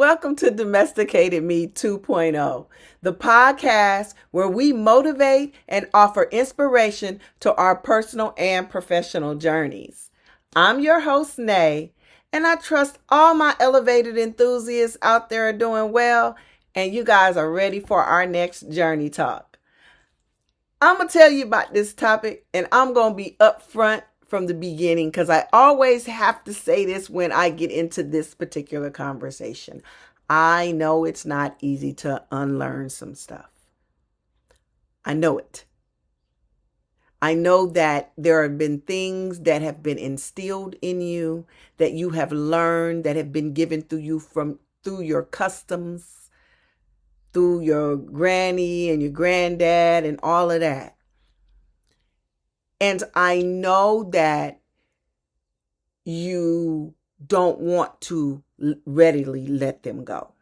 Welcome to Domesticated Me 2.0, the podcast where we motivate and offer inspiration to our personal and professional journeys. I'm your host, Nay, and I trust all my elevated enthusiasts out there are doing well, and you guys are ready for our next journey talk. I'm going to tell you about this topic, and I'm going to be upfront from the beginning because I always have to say this when I get into this particular conversation. I know it's not easy to unlearn some stuff. I know it. I know that there have been things that have been instilled in you, that you have learned, that have been given through your customs, through your granny and your granddad and all of that. And I know that you don't want to readily let them go.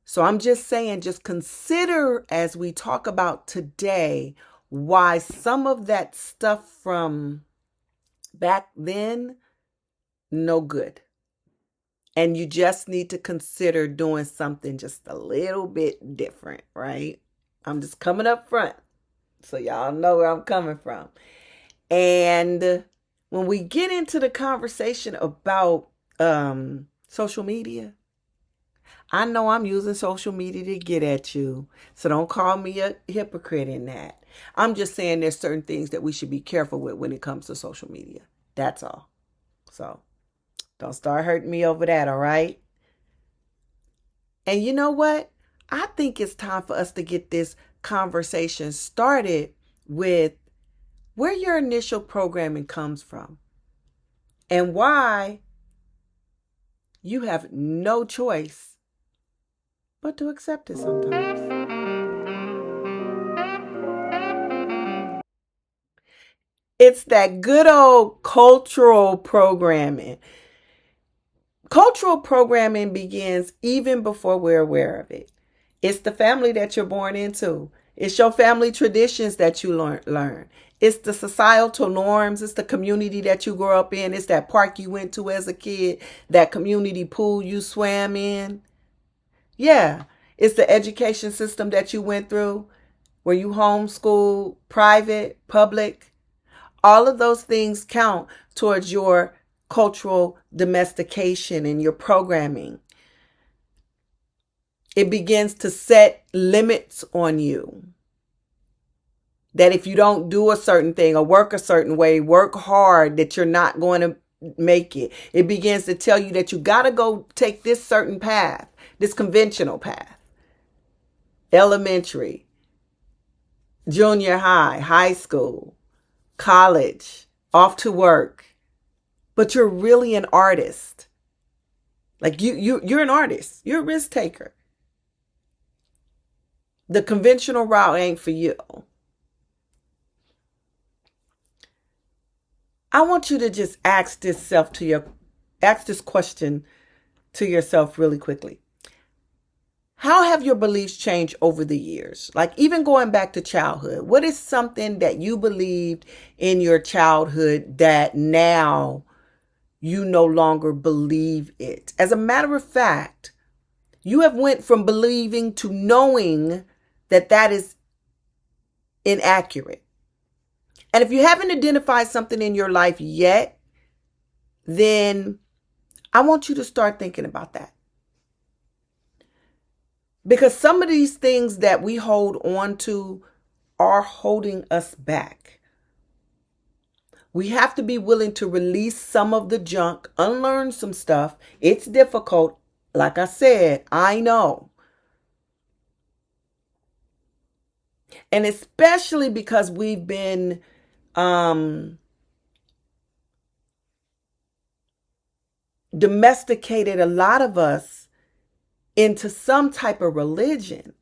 So I'm just saying, just consider as we talk about today, why some of that stuff from back then, no good. And you just need to consider doing something just a little bit different, right? I'm just coming up front so y'all know where I'm coming from. And when we get into the conversation about social media, I know I'm using social media to get at you, so don't call me a hypocrite in that. I'm just saying there's certain things that we should be careful with when it comes to social media. That's all. So don't start hurting me over that, all right? And you know what? I think it's time for us to get this conversation started with where your initial programming comes from and why you have no choice but to accept it sometimes. It's that good old cultural programming. Cultural programming begins even before we're aware of it. It's the family that you're born into. It's your family traditions that you learn. It's the societal norms. It's the community that you grew up in. It's that park you went to as a kid, that community pool you swam in. Yeah, it's the education system that you went through. Were you homeschooled, private, public? All of those things count towards your cultural domestication and your programming. It begins to set limits on you. That if you don't do a certain thing or work a certain way, work hard, that you're not going to make it. It begins to tell you that you got to go take this certain path, this conventional path. Elementary, junior high, high school, college, off to work. But you're really an artist. Like you're an artist. You're a risk taker. The conventional route ain't for you. I want you to just ask this question to yourself really quickly. How have your beliefs changed over the years? Like even going back to childhood, what is something that you believed in your childhood that now you no longer believe it? As a matter of fact, you have went from believing to knowing that is inaccurate. And if you haven't identified something in your life yet, then I want you to start thinking about that. Because some of these things that we hold on to are holding us back. We have to be willing to release some of the junk, unlearn some stuff. It's difficult. Like I said, I know. And especially because we've been domesticated, a lot of us, into some type of religion.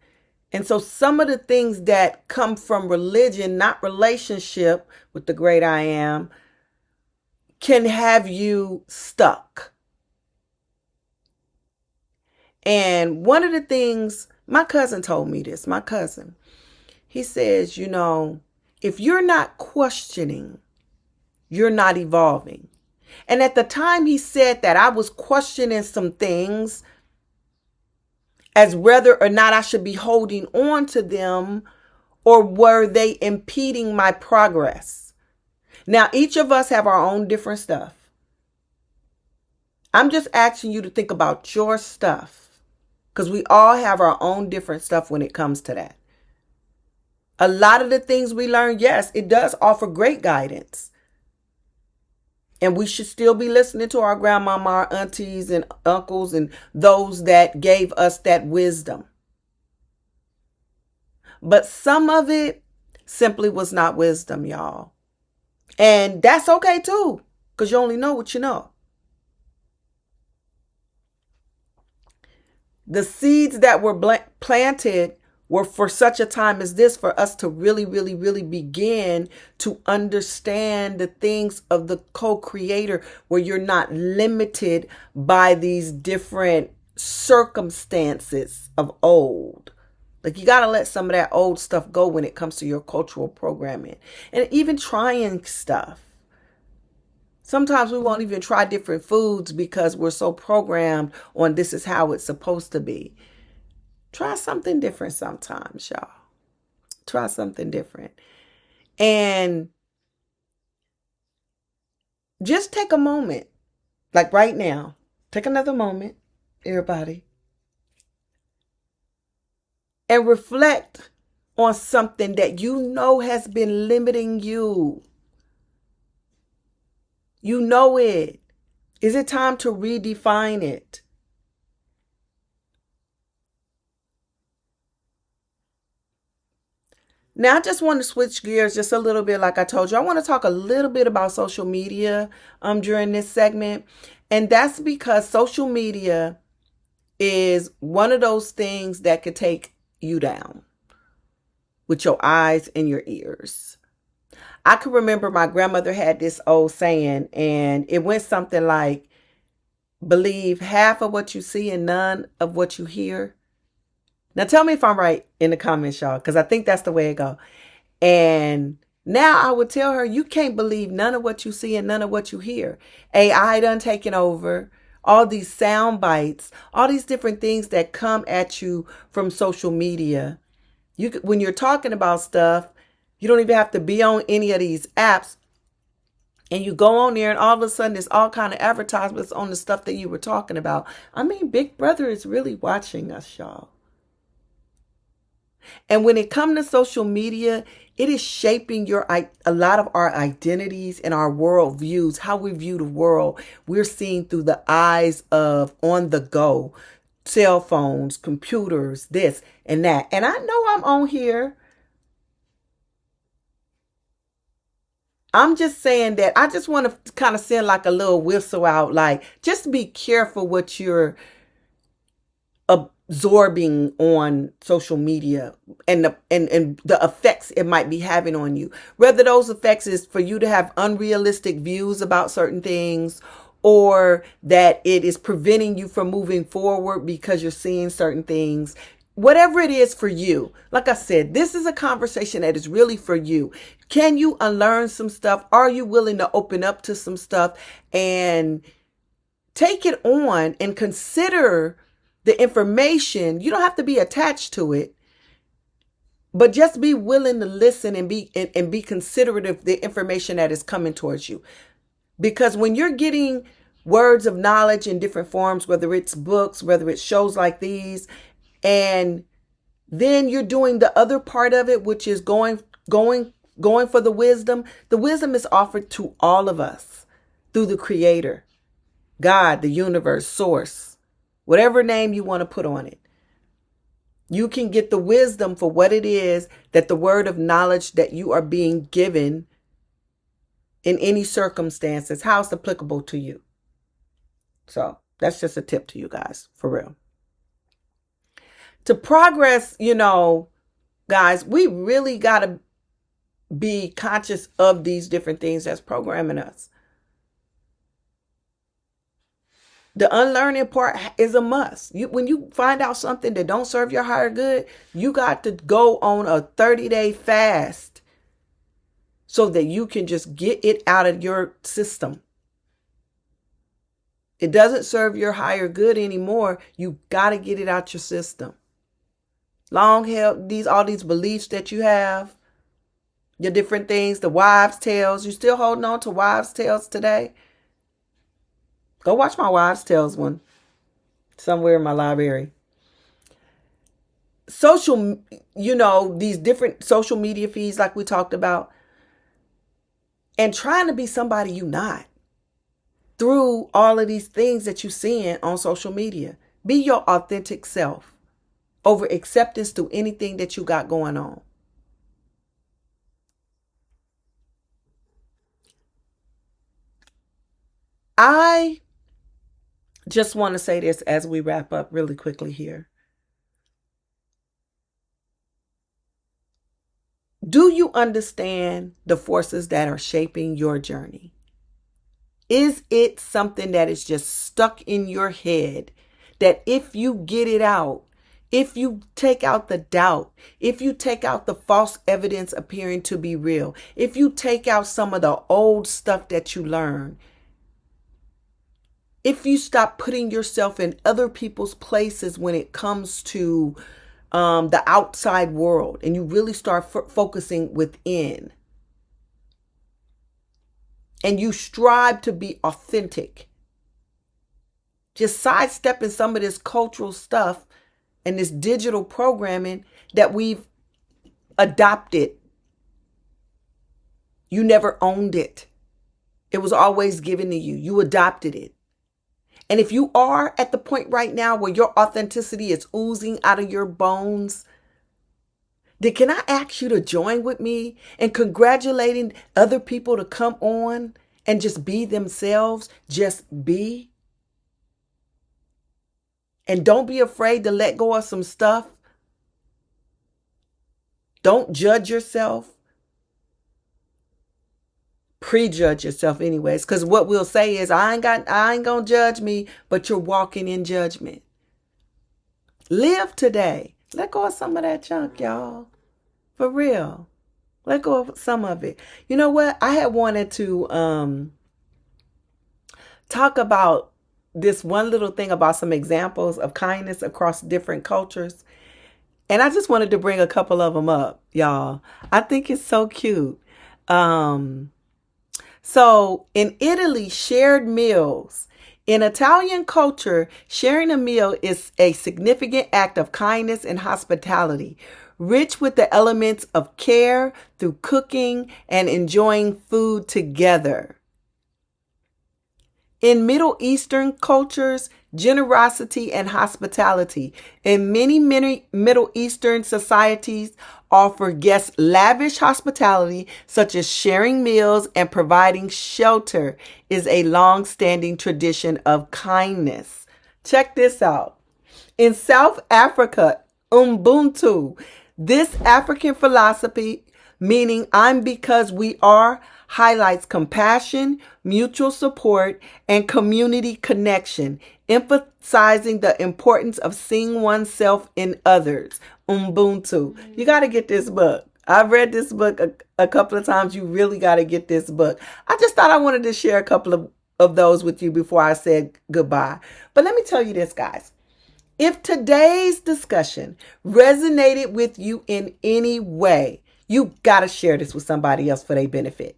And so some of the things that come from religion, not relationship with the great I am, can have you stuck. And one of the things, my cousin told me this, he says, if you're not questioning, you're not evolving. And at the time he said that, I was questioning some things as whether or not I should be holding on to them, or were they impeding my progress? Now, each of us have our own different stuff. I'm just asking you to think about your stuff, because we all have our own different stuff when it comes to that. A lot of the things we learn, yes, it does offer great guidance. And we should still be listening to our grandmama, our aunties and uncles and those that gave us that wisdom. But some of it simply was not wisdom, y'all. And that's okay too, because you only know what you know. The seeds that were planted were for such a time as this, for us to really, really, really begin to understand the things of the co-creator, where you're not limited by these different circumstances of old. Like, you got to let some of that old stuff go when it comes to your cultural programming and even trying stuff. Sometimes we won't even try different foods because we're so programmed on this is how it's supposed to be. Try something different sometimes, y'all. Try something different. And just take a moment, like right now. Take another moment, everybody, and reflect on something that you know has been limiting you. You know it. Is it time to redefine it? Now, I just want to switch gears just a little bit. Like I told you, I want to talk a little bit about social media during this segment. And that's because social media is one of those things that could take you down with your eyes and your ears. I can remember my grandmother had this old saying, and it went something like, believe half of what you see and none of what you hear. Now tell me if I'm right in the comments, y'all, because I think that's the way it goes. And now I would tell her, you can't believe none of what you see and none of what you hear. AI done taken over. All these sound bites, all these different things that come at you from social media. When you're talking about stuff, you don't even have to be on any of these apps. And you go on there and all of a sudden there's all kind of advertisements on the stuff that you were talking about. I mean, Big Brother is really watching us, y'all. And when it comes to social media, it is shaping a lot of our identities and our world views, how we view the world. We're seeing through the eyes of on the go, cell phones, computers, this and that. And I know I'm on here. I'm just saying that I just want to kind of send like a little whistle out, like, just be careful what you're absorbing on social media and the effects it might be having on you. Whether those effects is for you to have unrealistic views about certain things, or that it is preventing you from moving forward because you're seeing certain things. Whatever it is for you, like I said, this is a conversation that is really for you. Can you unlearn some stuff? Are you willing to open up to some stuff and take it on and consider the information? You don't have to be attached to it, but just be willing to listen and be considerate of the information that is coming towards you. Because when you're getting words of knowledge in different forms, whether it's books, whether it's shows like these, and then you're doing the other part of it, which is going for the wisdom. The wisdom is offered to all of us through the Creator, God, the universe, source, whatever name you want to put on it. You can get the wisdom for what it is, that the word of knowledge that you are being given in any circumstances, how it's applicable to you. So that's just a tip to you guys, for real. To progress, guys, we really got to be conscious of these different things that's programming us. The unlearning part is a must. When you find out something that don't serve your higher good, you got to go on a 30-day fast so that you can just get it out of your system. It doesn't serve your higher good anymore. You got to get it out your system. Long held all these beliefs that you have, your different things, the wives' tales. You still holding on to wives' tales today? Go watch my wives' tales one somewhere in my library. Social, these different social media feeds like we talked about, and trying to be somebody you're not through all of these things that you're seeing on social media. Be your authentic self over acceptance to anything that you got going on. I just want to say this as we wrap up really quickly here. Do you understand the forces that are shaping your journey? Is it something that is just stuck in your head that if you get it out, if you take out the doubt, if you take out the false evidence appearing to be real, if you take out some of the old stuff that you learned, if you stop putting yourself in other people's places when it comes to the outside world, and you really start focusing within, and you strive to be authentic, just sidestepping some of this cultural stuff and this digital programming that we've adopted. You never owned it. It was always given to you. You adopted it. And if you are at the point right now where your authenticity is oozing out of your bones, then can I ask you to join with me in congratulating other people to come on and just be themselves, just be? And don't be afraid to let go of some stuff. Don't judge yourself. Prejudge yourself anyways, because what we'll say is, I ain't gonna judge me, but you're walking in judgment. Live today. Let go of some of that junk, y'all. For real. Let go of some of it. You know what? I had wanted to talk about this one little thing about some examples of kindness across different cultures. And I just wanted to bring a couple of them up, y'all. I think it's so cute. So in Italy, shared meals. In Italian culture, sharing a meal is a significant act of kindness and hospitality, rich with the elements of care through cooking and enjoying food together. In Middle Eastern cultures, generosity and hospitality. In many Middle Eastern societies, offer guests lavish hospitality, such as sharing meals and providing shelter, is a long-standing tradition of kindness. Check this out. In South Africa, Ubuntu, this African philosophy, meaning I'm because we are, highlights compassion, mutual support, and community connection, emphasizing the importance of seeing oneself in others. Ubuntu. You got to get this book. I've read this book a couple of times. You really got to get this book. I just thought I wanted to share a couple of those with you before I said goodbye. But let me tell you this, guys. If today's discussion resonated with you in any way, you got to share this with somebody else for their benefit.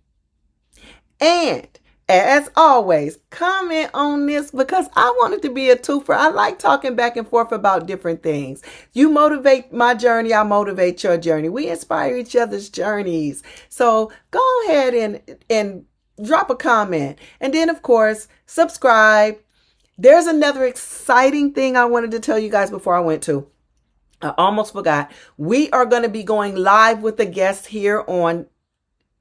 And as always, comment on this because I want it to be a twofer. I like talking back and forth about different things. You motivate my journey, I motivate your journey. We inspire each other's journeys. So go ahead and drop a comment. And then, of course, subscribe. There's another exciting thing I wanted to tell you guys before I went to. I almost forgot. We are going to be going live with a guest here on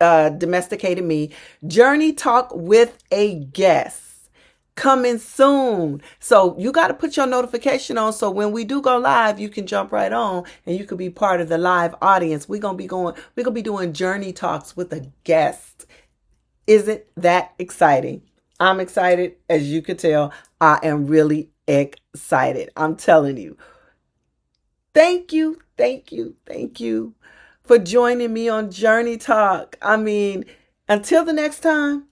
Domesticated Me, Journey Talk with a Guest, coming soon. So you got to put your notification on, so when we do go live, you can jump right on and you could be part of the live audience. We're gonna be doing Journey Talks with a guest. Isn't that exciting? I'm excited, as you can tell. I am really excited. I'm telling you. Thank you for joining me on Journey Talk. I mean, until the next time,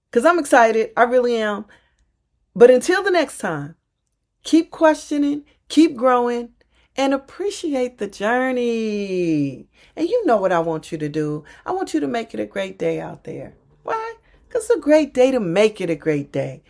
because I'm excited. I really am. But until the next time, keep questioning, keep growing, and appreciate the journey. And you know what I want you to do. I want you to make it a great day out there. Why? Because it's a great day to make it a great day.